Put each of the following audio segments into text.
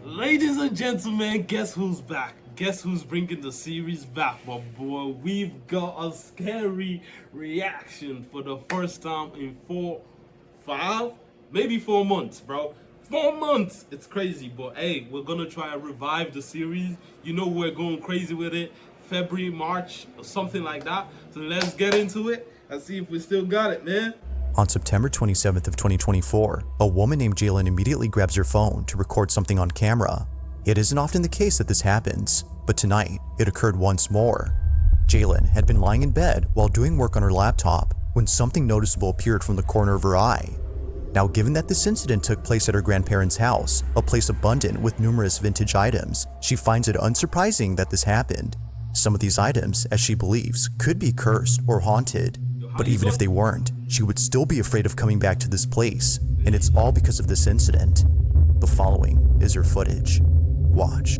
Ladies and gentlemen, guess who's back? Guess who's bringing the series back, my boy? We've got a scary reaction for the first time in 4 months, bro. 4 months! It's crazy, but hey, we're gonna try and revive the series. You know we're going crazy with it. February, March, or something like that. So let's get into it and see if we still got it, man. On September 27th of 2024, a woman named Jalen immediately grabs her phone to record something on camera. It isn't often the case that this happens, but tonight, it occurred once more. Jalen had been lying in bed while doing work on her laptop when something noticeable appeared from the corner of her eye. Now, given that this incident took place at her grandparents' house, a place abundant with numerous vintage items, she finds it unsurprising that this happened. Some of these items, as she believes, could be cursed or haunted. But even if they weren't, she would still be afraid of coming back to this place, and it's all because of this incident. The following is her footage. Watch.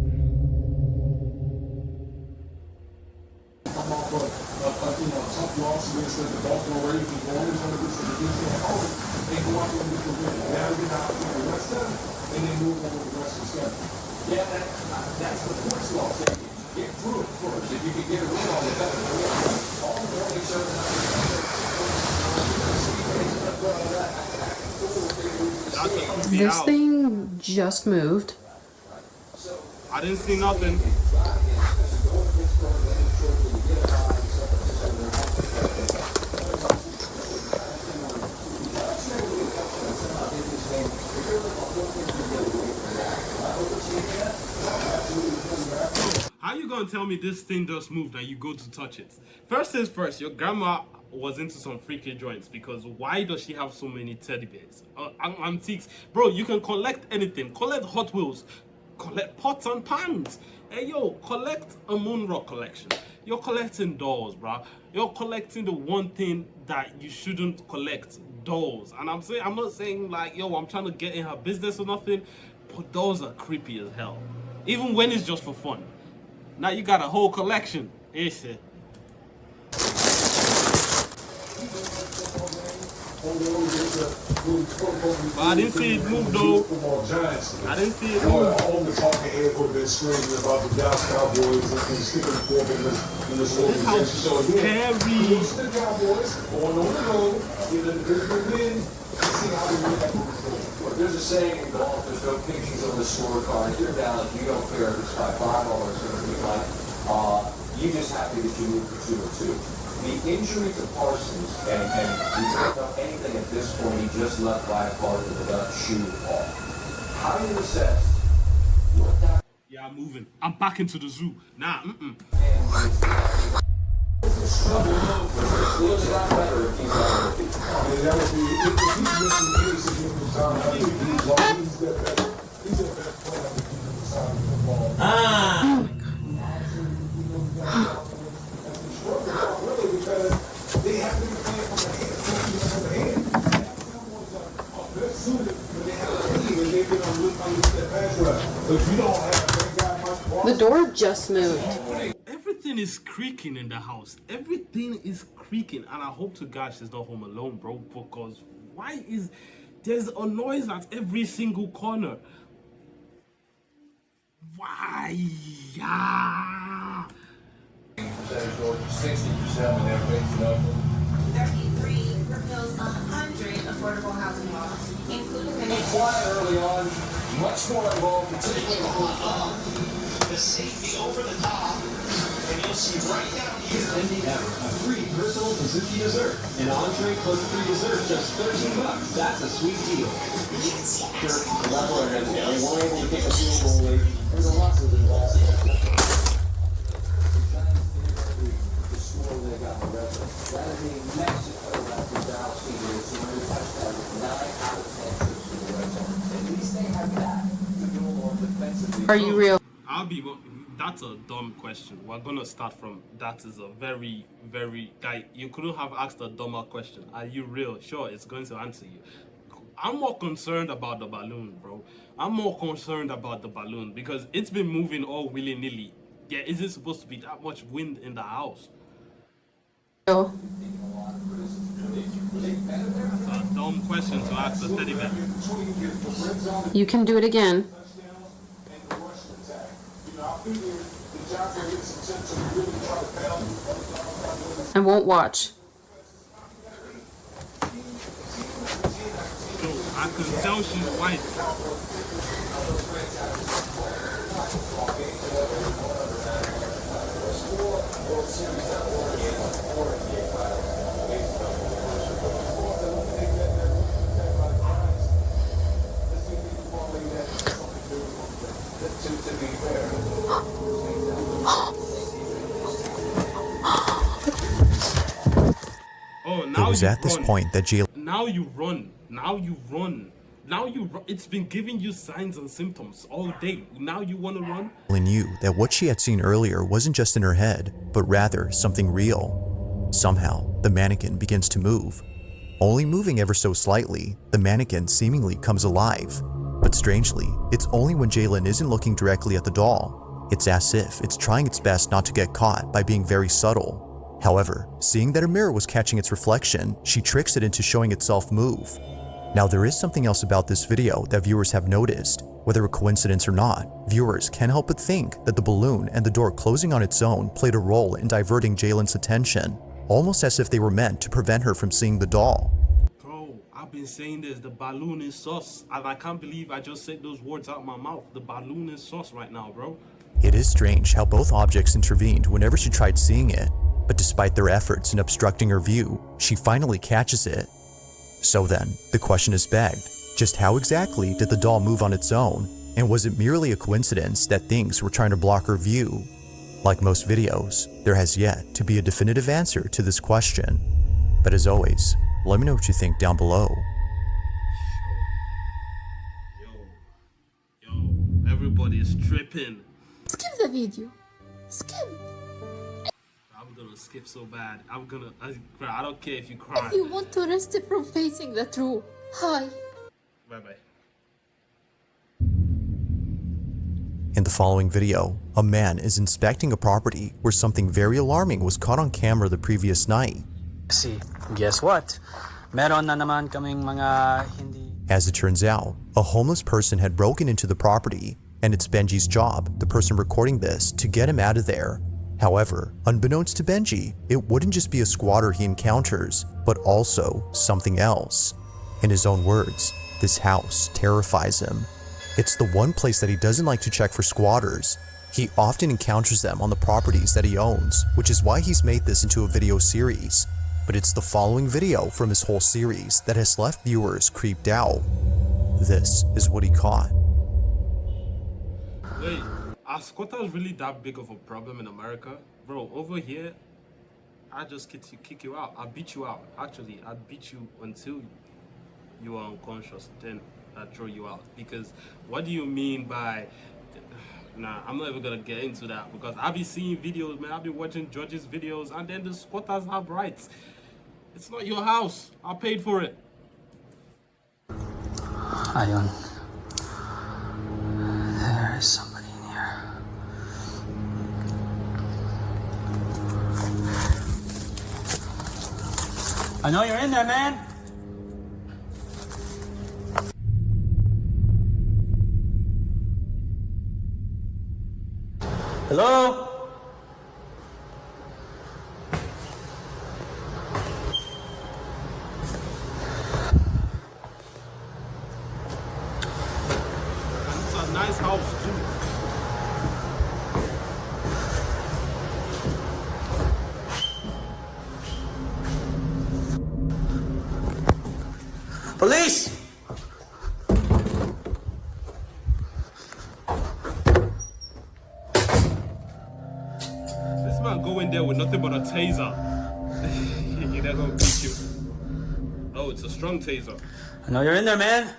Get through it first. If you can get it in on the better. All the morning service. This thing just moved. I didn't see nothing. How you gonna tell me this thing just moved and you go to touch it? First things first, your grandma was into some freaky joints, because why does she have so many teddy bears? Antiques. Bro, you can collect anything. Collect Hot Wheels. Collect pots and pans. Hey yo, collect a moon rock collection. You're collecting dolls, bro. You're collecting the one thing that you shouldn't collect, dolls. And I'm not saying like, yo, I'm trying to get in her business or nothing, but dolls are creepy as hell. Even when it's just for fun. Now you got a whole collection. It's it. But I didn't see it move though. I didn't see it move. All the talking heads would have been screaming about the Dallas Cowboys and sticking the fork in this organization. So again, lose to the Cowboys, going on the road, get an individual win, and see how they react. There's a saying in golf, there's no pictures on the scorecard. If you're down, you don't care if it's by $5 or something like you just happy that you moved to 2-2. The injury to Parsons, and we don't know anything at this point, he just left by a part of the left shoe off. How do you assess what that... Yeah, I'm moving. I'm back into the zoo. Nah, Feels a lot better if he's on the feet. That would be, if he's missing any significant time, I think he's their best player on the defensive side of the football. Really, because they have to be playing from the hand. They're suited, but they have a team, and they've been on their pass rush. But you don't have that guy much ball. The door just moved. everything is creaking in the house. Everything is creaking, and I hope to God she's not home alone, bro. Because there's a noise at every single corner? Why? Yeah. 60% when everything's open. 33 propels 100 affordable housing laws, including the Quiet early on, much more involved, particularly the safety over the top, and you'll see right down here. Ever, a free personal Kazuki dessert. An entree plus free dessert, just $13. That's a sweet deal. They weren't able to pick a field goal late. There's a lot of involved. The score they got the record. That is in Mexico after Dallas Eagles, who were touchdown with 9 out of 10 trips to the red zone. At least they have that to do more defensively. Are you real? That's a dumb question. We're gonna start from that. Is a very, very guy. You couldn't have asked a dumber question. Are you real? Sure, it's going to answer you. I'm more concerned about the balloon, bro. I'm more concerned about the balloon because it's been moving all willy-nilly. Yeah, is it supposed to be that much wind in the house? Real. That's a dumb question to ask a teddy bear. You can do it again. figured the Giants were getting some tips and really try to pound. I won't watch. So I can tell she's white. To be fair. Oh, It now was you at this run. point that Jalen Now you run. Now you run. Now you run. It's been giving you signs and symptoms all day. Now you want to run? knew that what she had seen earlier wasn't just in her head, but rather something real. Somehow, the mannequin begins to move. Only moving ever so slightly, the mannequin seemingly comes alive. But strangely, it's only when Jalen isn't looking directly at the doll. It's as if it's trying its best not to get caught by being very subtle. However, seeing that a mirror was catching its reflection, she tricks it into showing itself move. Now, there is something else about this video that viewers have noticed. Whether a coincidence or not, viewers can't help but think that the balloon and the door closing on its own played a role in diverting Jalen's attention, almost as if they were meant to prevent her from seeing the doll. Bro, I've been saying this. The balloon is sus. And I can't believe I just said those words out my mouth. The balloon is sus right now, bro. It is strange how both objects intervened whenever she tried seeing it, but despite their efforts in obstructing her view, she finally catches it. So then, the question is begged, just how exactly did the doll move on its own, and was it merely a coincidence that things were trying to block her view? Like most videos, there has yet to be a definitive answer to this question. But as always, let me know what you think down below. Yo, everybody is tripping. Skip the video. Skip. I'm gonna skip so bad. I don't care if you cry. If you want to rest from facing the truth. Hi. Bye-bye. In the following video, a man is inspecting a property where something very alarming was caught on camera the previous night. See, guess what? Meron na naman kaming mga hindi... As it turns out, a homeless person had broken into the property, and it's Benji's job, the person recording this, to get him out of there. However, unbeknownst to Benji, it wouldn't just be a squatter he encounters, but also something else. In his own words, this house terrifies him. It's the one place that he doesn't like to check for squatters. He often encounters them on the properties that he owns, which is why he's made this into a video series. But it's the following video from his whole series that has left viewers creeped out. This is what he caught. Wait, are squatters really that big of a problem in America? Bro, over here, I just kick you out. I beat you out. Actually, I beat you until you are unconscious. Then I throw you out. Because what do you mean by... Nah, I'm not even gonna get into that. Because I be seeing videos, man. I be watching judges' videos. And then the squatters have rights. It's not your house. I paid for it. Ayun. There is somebody in here. I know you're in there, man. Hello? And it's a nice house, too. Police! This man go in there with nothing but a taser. They're gonna beat you. Oh, it's a strong taser. I know you're in there, man.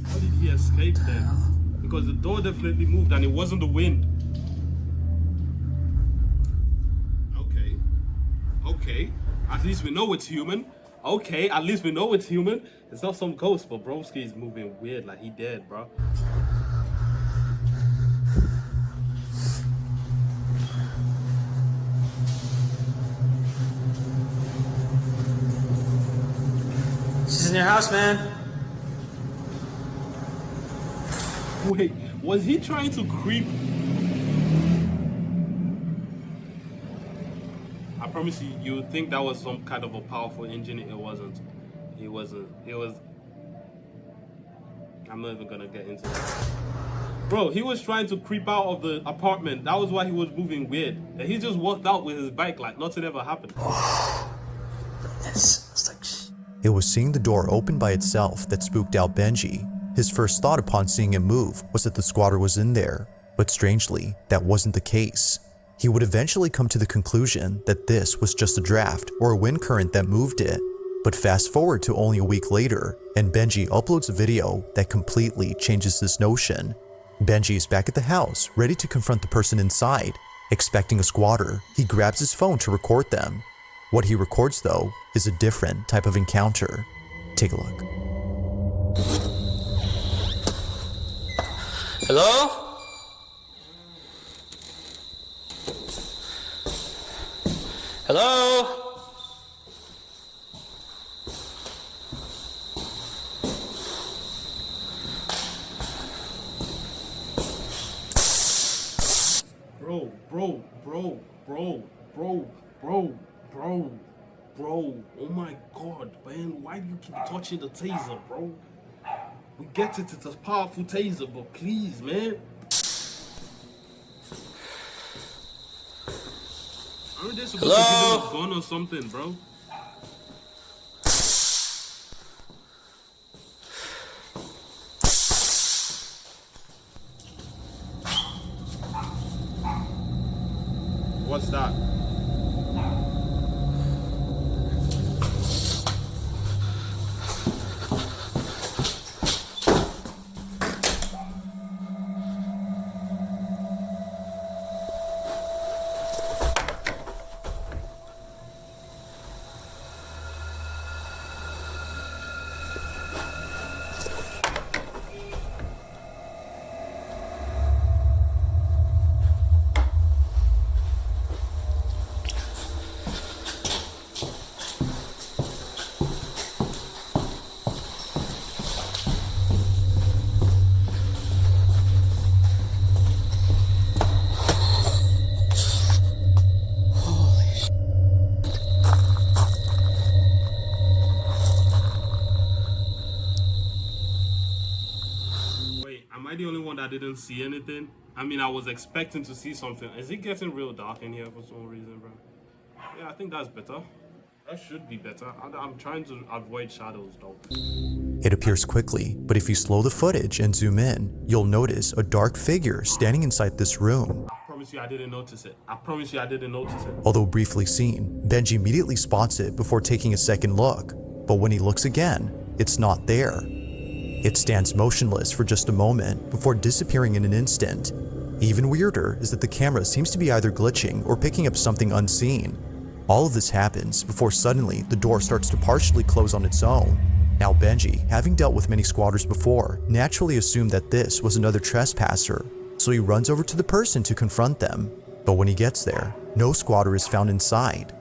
How did he escape then? Because the door definitely moved and it wasn't the wind. Okay. Okay. At least we know it's human. Okay, at least we know it's human. It's not some ghost, but broski is moving weird, like he dead, bro. She's in your house, man. Wait, was he trying to creep? I promise you, you would think that was some kind of a powerful engine. It wasn't. It wasn't. It was. I'm not even gonna get into that. Bro, he was trying to creep out of the apartment. That was why he was moving weird. And he just walked out with his bike like nothing ever happened. It was seeing the door open by itself that spooked out Benji. His first thought upon seeing it move was that the squatter was in there, but strangely, that wasn't the case. He would eventually come to the conclusion that this was just a draft or a wind current that moved it. But fast forward to only a week later, and Benji uploads a video that completely changes this notion. Benji is back at the house, ready to confront the person inside. Expecting a squatter, he grabs his phone to record them. What he records, though, is a different type of encounter. Take a look. Hello? Hello? Bro, oh my god, man, why do you keep touching the taser, bro? We get it, it's a powerful taser, but please, man. Aren't they supposed to give him a gun or something, bro? What's that? Am I the only one that didn't see anything? I mean, I was expecting to see something. Is it getting real dark in here for some reason, bro? Yeah, I think that's better. That should be better. I'm trying to avoid shadows, though. It appears quickly, but if you slow the footage and zoom in, you'll notice a dark figure standing inside this room. I promise you I didn't notice it. I promise you I didn't notice it. Although briefly seen, Benji immediately spots it before taking a second look. But when he looks again, it's not there. It stands motionless for just a moment before disappearing in an instant. Even weirder is that the camera seems to be either glitching or picking up something unseen. All of this happens before suddenly the door starts to partially close on its own. Now Benji, having dealt with many squatters before, naturally assumed that this was another trespasser, so he runs over to the person to confront them. But when he gets there, no squatter is found inside.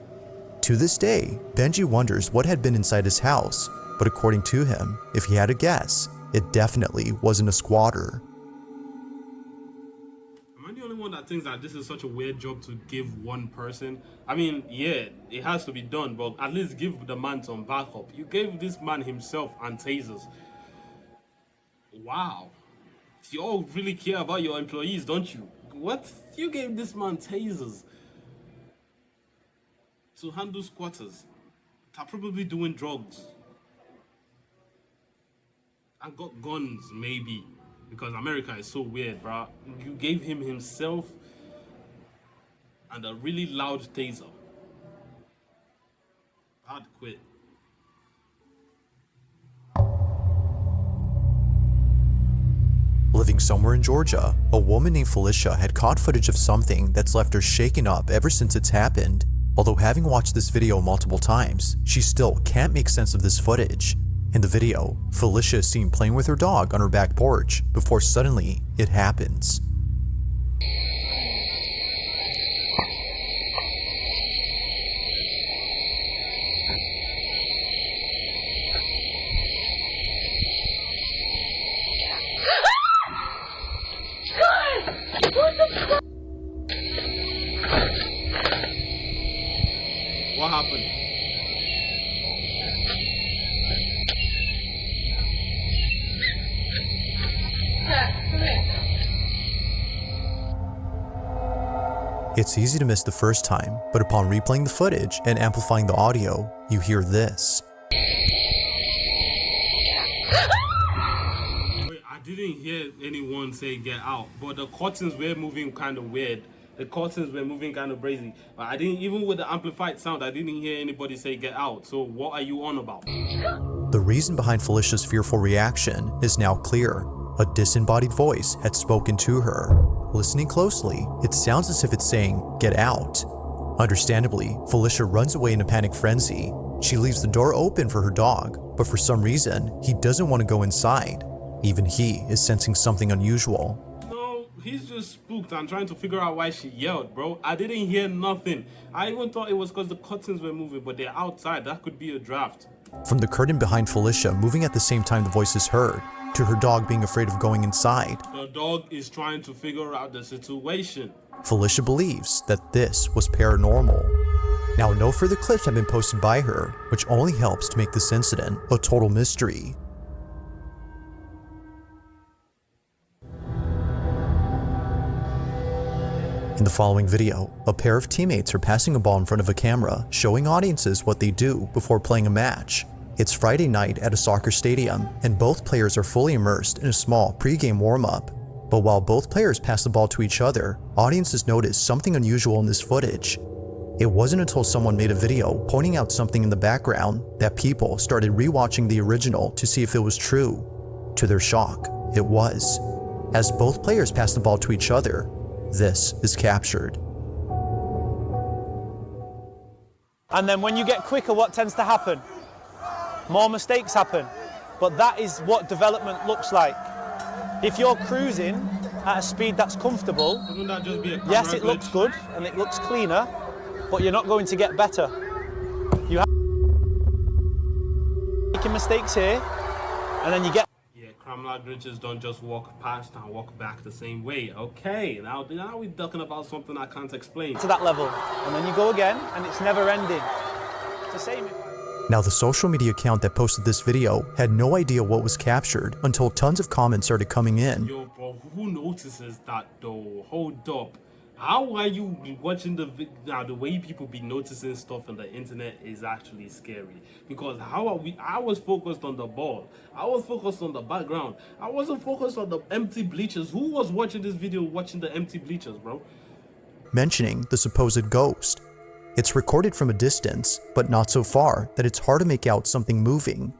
To this day, Benji wonders what had been inside his house, but according to him, if he had a guess, it definitely wasn't a squatter. Am I the only one that thinks that this is such a weird job to give one person? I mean, yeah, it has to be done, but at least give the man some backup. You gave this man himself and tasers. Wow. You all really care about your employees, don't you? What? You gave this man tasers to handle squatters. They're probably doing drugs. I got guns, maybe, because America is so weird, bro. You gave him himself and a really loud taser. I'd quit. Living somewhere in Georgia, a woman named Felicia had caught footage of something that's left her shaken up ever since it's happened. Although having watched this video multiple times, she still can't make sense of this footage. In the video, Felicia is seen playing with her dog on her back porch before suddenly it happens. What happened? It's easy to miss the first time, but upon replaying the footage and amplifying the audio, you hear this. Wait, I didn't hear anyone say get out, but the curtains were moving kind of weird. The curtains were moving kind of crazy. But I didn't, even with the amplified sound, I didn't hear anybody say get out. So what are you on about? The reason behind Felicia's fearful reaction is now clear. A disembodied voice had spoken to her. Listening closely, it sounds as if it's saying, "Get out." Understandably, Felicia runs away in a panic frenzy. She leaves the door open for her dog, but for some reason, he doesn't want to go inside. Even he is sensing something unusual. No, he's just spooked. I'm trying to figure out why she yelled, bro. I didn't hear nothing. I even thought it was because the curtains were moving, but they're outside. That could be a draft. From the curtain behind Felicia moving at the same time the voice is heard, to her dog being afraid of going inside, The dog is trying to figure out the situation. Felicia believes that this was paranormal. Now, no further clips have been posted by her, which only helps to make this incident a total mystery. In the following video, a pair of teammates are passing a ball in front of a camera, showing audiences what they do before playing a match. It's Friday night at a soccer stadium, and both players are fully immersed in a small pre-game warm-up. But while both players pass the ball to each other, audiences notice something unusual in this footage. It wasn't until someone made a video pointing out something in the background that people started rewatching the original to see if it was true. To their shock, it was. As both players pass the ball to each other, this is captured. And then when you get quicker, what tends to happen? More mistakes happen. But that is what development looks like. If you're cruising at a speed that's comfortable, Wouldn't that just be a yes, it camera looks glitch? good and it looks cleaner, but you're not going to get better. You have making mistakes here, and then you get. Yeah, camera glitches don't just walk past and walk back the same way. Okay, now we're talking about something I can't explain. To that level, and then you go again, and it's never ending. It's the same. Now, the social media account that posted this video had no idea what was captured until tons of comments started coming in. Yo, bro, who notices that though? Hold up. How are you watching the now? The way people be noticing stuff on the internet is actually scary. Because how are we? I was focused on the ball. I was focused on the background. I wasn't focused on the empty bleachers. Who was watching this video watching the empty bleachers, bro? Mentioning the supposed ghost. It's recorded from a distance, but not so far that it's hard to make out something moving.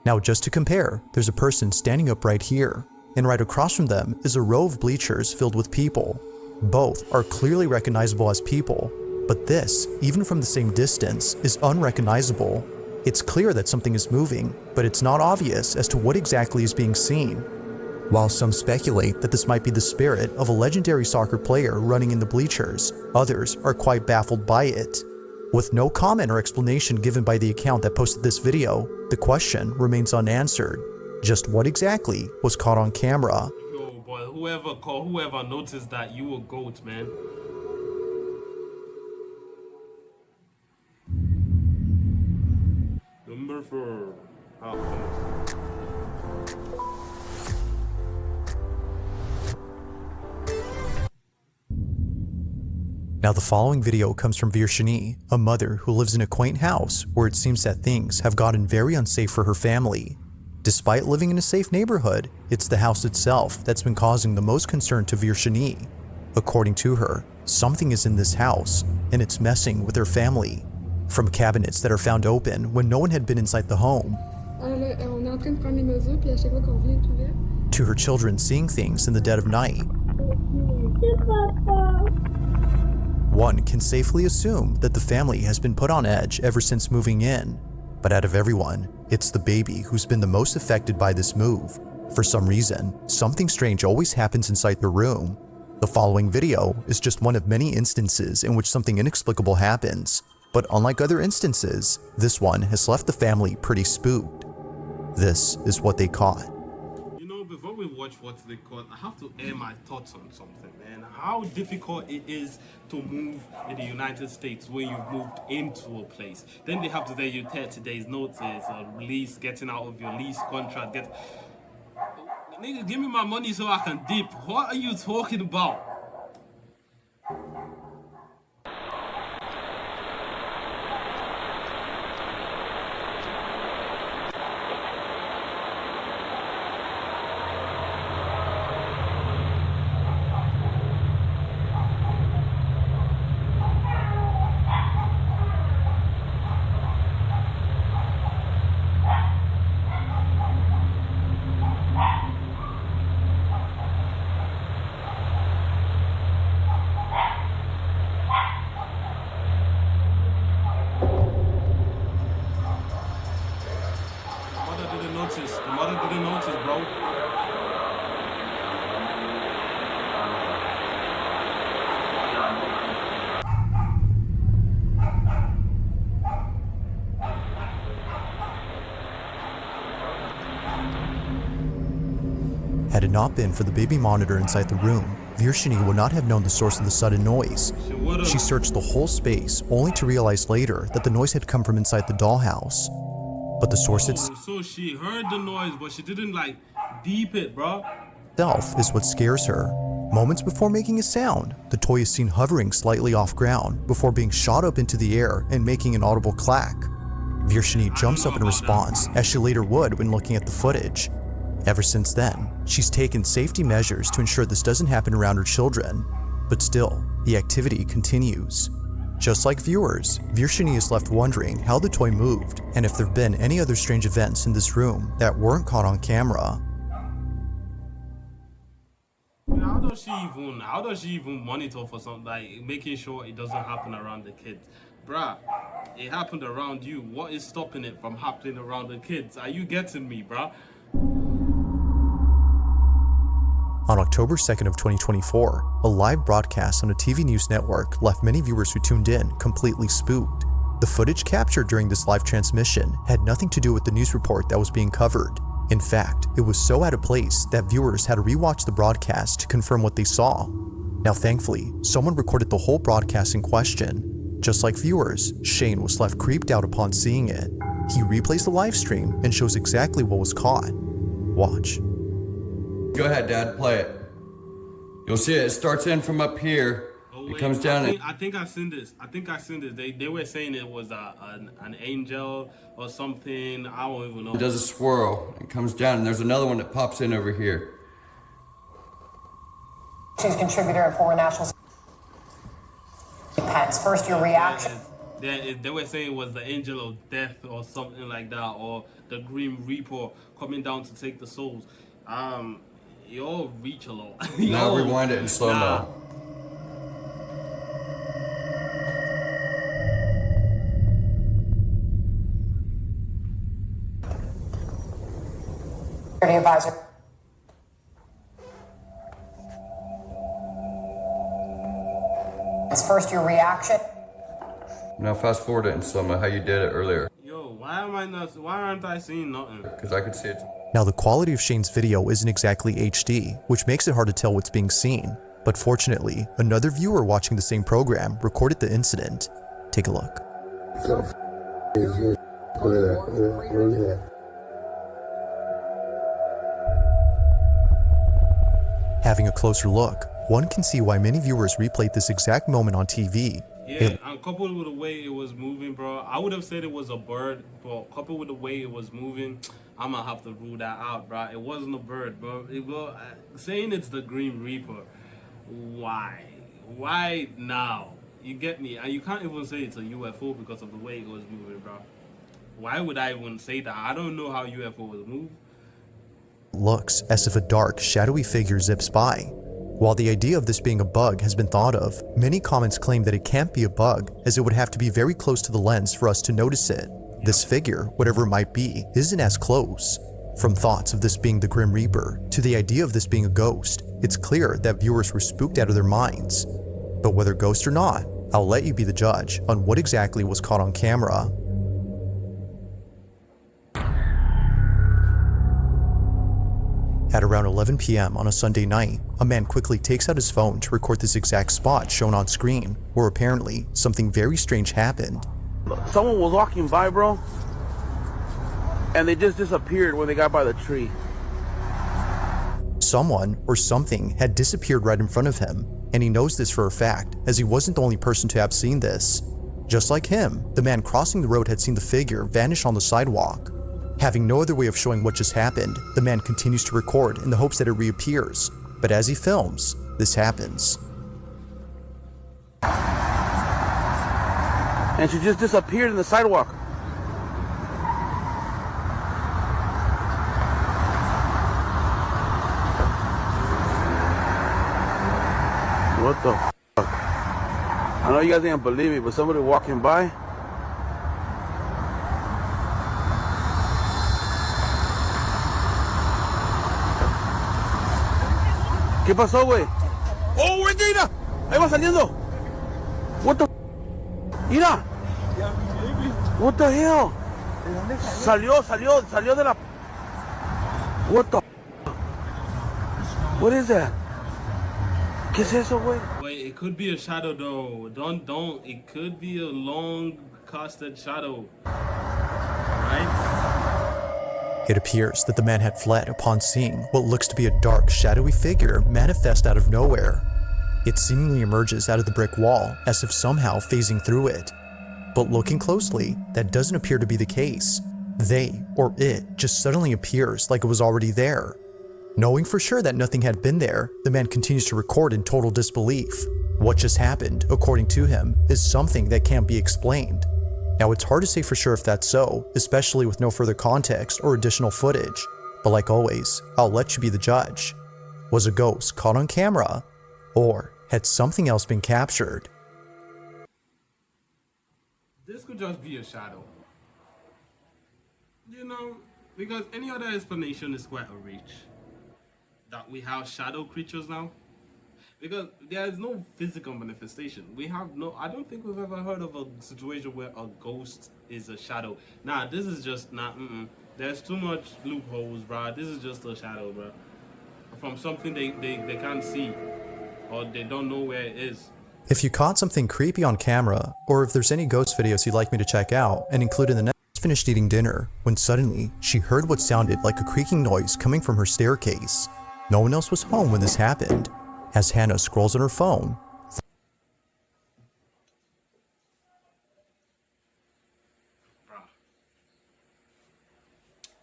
Now, just to compare, there's a person standing up right here, and right across from them is a row of bleachers filled with people. Both are clearly recognizable as people, but this, even from the same distance, is unrecognizable. It's clear that something is moving, but it's not obvious as to what exactly is being seen. While some speculate that this might be the spirit of a legendary soccer player running in the bleachers, others are quite baffled by it. With no comment or explanation given by the account that posted this video, the question remains unanswered. Just what exactly was caught on camera? Yo, boy, whoever noticed that, you a goat, man. Number 4. Now, the following video comes from Virshini, a mother who lives in a quaint house where it seems that things have gotten very unsafe for her family. Despite living in a safe neighborhood, it's the house itself that's been causing the most concern to Virshini. According to her, something is in this house, and it's messing with her family. From cabinets that are found open when no one had been inside the home, to her children seeing things in the dead of night. one can safely assume that the family has been put on edge ever since moving in. But out of everyone, it's the baby who's been the most affected by this move. For some reason, something strange always happens inside the room. The following video is just one of many instances in which something inexplicable happens, but unlike other instances, this one has left the family pretty spooked. This is what they caught. You know, before we watch what they caught, I have to air my thoughts on something, man. How difficult it is to move in the United States when you've moved into a place. Then they have to tell you 30 days notice, or release, getting out of your lease contract, Nigga, give me my money so I can dip. What are you talking about? The mother didn't notice, bro. Had it not been for the baby monitor inside the room, Virshini would not have known the source of the sudden noise. She searched the whole space, only to realize later that the noise had come from inside the dollhouse. But the source So she heard the noise, but she didn't deep it, bro. itself is what scares her. Moments before making a sound, the toy is seen hovering slightly off ground before being shot up into the air and making an audible clack. Virshini jumps up in response, as she later would when looking at the footage. Ever since then, she's taken safety measures to ensure this doesn't happen around her children. But still, the activity continues. Just like viewers, Virshini is left wondering how the toy moved and if there have been any other strange events in this room that weren't caught on camera. How does she even monitor for something, making sure it doesn't happen around the kids? Bruh, it happened around you. What is stopping it from happening around the kids? Are you getting me, bruh? On October 2nd of 2024, a live broadcast on a TV news network left many viewers who tuned in completely spooked. The footage captured during this live transmission had nothing to do with the news report that was being covered. In fact, it was so out of place that viewers had to rewatch the broadcast to confirm what they saw. Now thankfully, someone recorded the whole broadcast in question. Just like viewers, Shane was left creeped out upon seeing it. He replays the live stream and shows exactly what was caught. Watch. Go ahead, Dad, play it. You'll see it. It starts in from up here. Oh, it comes down. I think I've seen this. They were saying it was an angel or something. I don't even know. It does a swirl. It comes down, and there's another one that pops in over here. She's contributor at Foreign National Pets. First, your reaction. They were saying it was the angel of death or something like that, or the Grim Reaper coming down to take the souls. Y'all reach a lot. Now rewind it in slow-mo. Security advisor. It's first your reaction. Now fast forward it in slow-mo, how you did it earlier. Yo, why aren't I seeing nothing? Because I could see it. Now the quality of Shane's video isn't exactly HD, which makes it hard to tell what's being seen. But fortunately, another viewer watching the same program recorded the incident. Take a look. Having a closer look, one can see why many viewers replayed this exact moment on TV. Yeah, and coupled with the way it was moving, bro, I would have said it was a bird, but coupled with the way it was moving, I'm gonna have to rule that out, bro. It wasn't a bird, bro. Saying it's the Green Reaper, why? Why now? You get me? And you can't even say it's a UFO because of the way it was moving, bro. Why would I even say that? I don't know how UFOs move. Looks as if a dark, shadowy figure zips by. While the idea of this being a bug has been thought of, many comments claim that it can't be a bug, as it would have to be very close to the lens for us to notice it. This figure, whatever it might be, isn't as close. From thoughts of this being the Grim Reaper to the idea of this being a ghost, it's clear that viewers were spooked out of their minds. But whether ghost or not, I'll let you be the judge on what exactly was caught on camera. At around 11 p.m. on a Sunday night, a man quickly takes out his phone to record this exact spot shown on screen, where apparently something very strange happened. Someone was walking by, bro, and they just disappeared when they got by the tree. Someone or something had disappeared right in front of him, and he knows this for a fact, as he wasn't the only person to have seen this. Just like him, the man crossing the road had seen the figure vanish on the sidewalk. Having no other way of showing what just happened, the man continues to record in the hopes that it reappears. But as he films, this happens. And she just disappeared in the sidewalk. What the fuck? I know you guys ain't believe me, but somebody walking by. ¿Qué pasó, güey? ¡Oh, güey, mira! Ahí va saliendo. What the f? Mira. What the hell? Salió de la... What the f? What is that? ¿Qué es eso, güey? Wait, it could be a shadow though. Don't. It could be a long casted shadow. Right? It appears that the man had fled upon seeing what looks to be a dark, shadowy figure manifest out of nowhere. It seemingly emerges out of the brick wall as if somehow phasing through it. But looking closely, that doesn't appear to be the case. They, or it, just suddenly appears like it was already there. Knowing for sure that nothing had been there, the man continues to record in total disbelief. What just happened, according to him, is something that can't be explained. Now, it's hard to say for sure if that's so, especially with no further context or additional footage. But like always, I'll let you be the judge. Was a ghost caught on camera? Or had something else been captured? This could just be a shadow. You know, because any other explanation is quite a reach. That we have shadow creatures now. Because there is no physical manifestation. I don't think we've ever heard of a situation where a ghost is a shadow. Nah, this is just there's too much loopholes, bruh. This is just a shadow, bruh. From something they can't see, or they don't know where it is. If you caught something creepy on camera, or if there's any ghost videos you'd like me to check out and include in the next, finished eating dinner when suddenly she heard what sounded like a creaking noise coming from her staircase. No one else was home when this happened. As Hannah scrolls on her phone,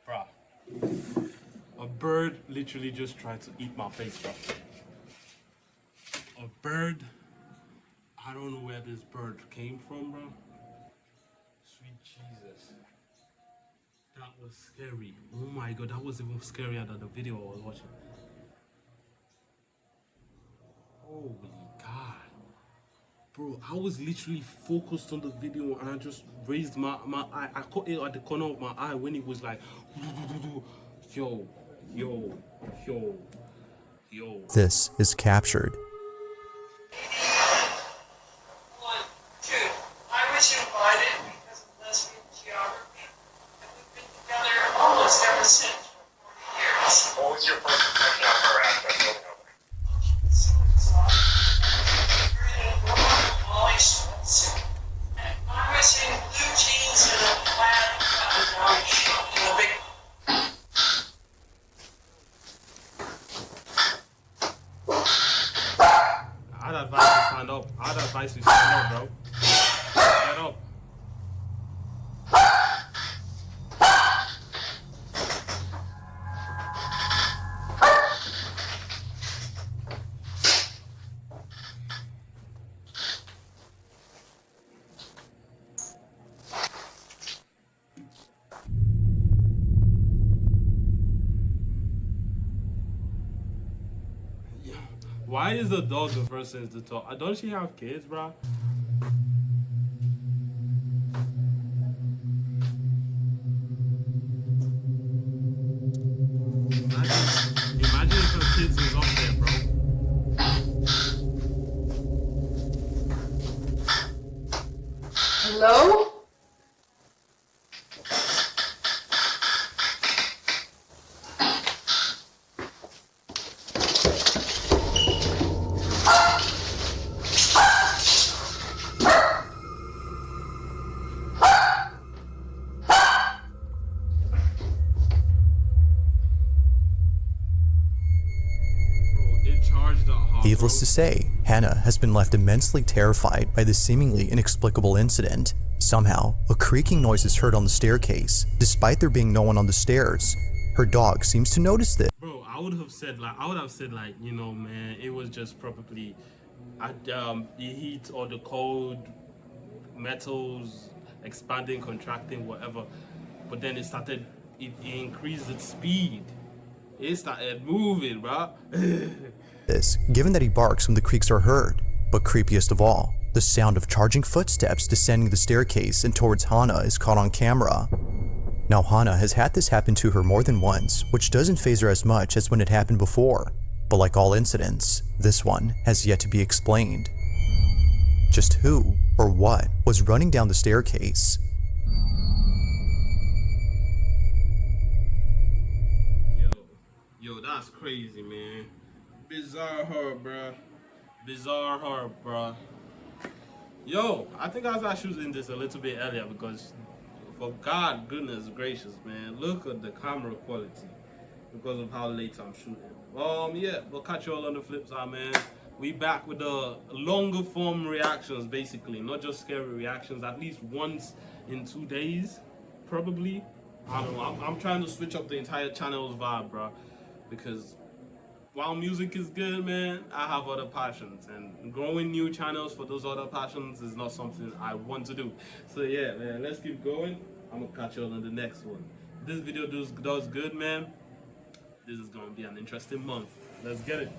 Bruh. A bird literally just tried to eat my face, bro. A bird. I don't know where this bird came from, bro. Sweet Jesus. That was scary. Oh my god, that was even scarier than the video I was watching. Holy God. Bro, I was literally focused on the video and I just raised my eye. I caught it at the corner of my eye when it was like, yo. this is captured. I was invited because of lesbian geography, and we've been together almost ever since for 40 years. What was your first impression of her after going over? So exotic. We're in a normal Molly sweatsuit. And I was in blue jeans and a plaid white shirt and a big. I'd advise you stand up. I'd advise you stand up, bro. Stand up. Why is the dog the first thing to talk? Don't she have kids, bro? Imagine if her kids was up there, bro. Hello? Needless to say, Hannah has been left immensely terrified by this seemingly inexplicable incident. Somehow, a creaking noise is heard on the staircase, despite there being no one on the stairs. Her dog seems to notice this. Bro, I would have said like, you know, man, it was just probably the heat or the cold, metals expanding, contracting, whatever. But then it increased its speed. It started moving, bro. This, given that he barks when the creaks are heard. But creepiest of all, the sound of charging footsteps descending the staircase and towards Hannah is caught on camera. Now Hannah has had this happen to her more than once, which doesn't faze her as much as when it happened before. But like all incidents, this one has yet to be explained. Just who or what was running down the staircase? Yo, that's crazy, man. Bizarre horror, bruh. Bizarre horror, bruh. Yo, I think I was shooting this a little bit earlier because, for God, goodness gracious, man, look at the camera quality because of how late I'm shooting. Yeah, we'll catch you all on the flip side, man. We back with the longer form reactions, basically, not just scary reactions. At least once in 2 days, probably. I don't know. I'm trying to switch up the entire channel's vibe, bruh, because while music is good, man, I have other passions, and growing new channels for those other passions is not something I want to do. So yeah, man, let's keep going. I'm gonna catch you on the next one. If this video does good, man, this is gonna be an interesting month. Let's get it.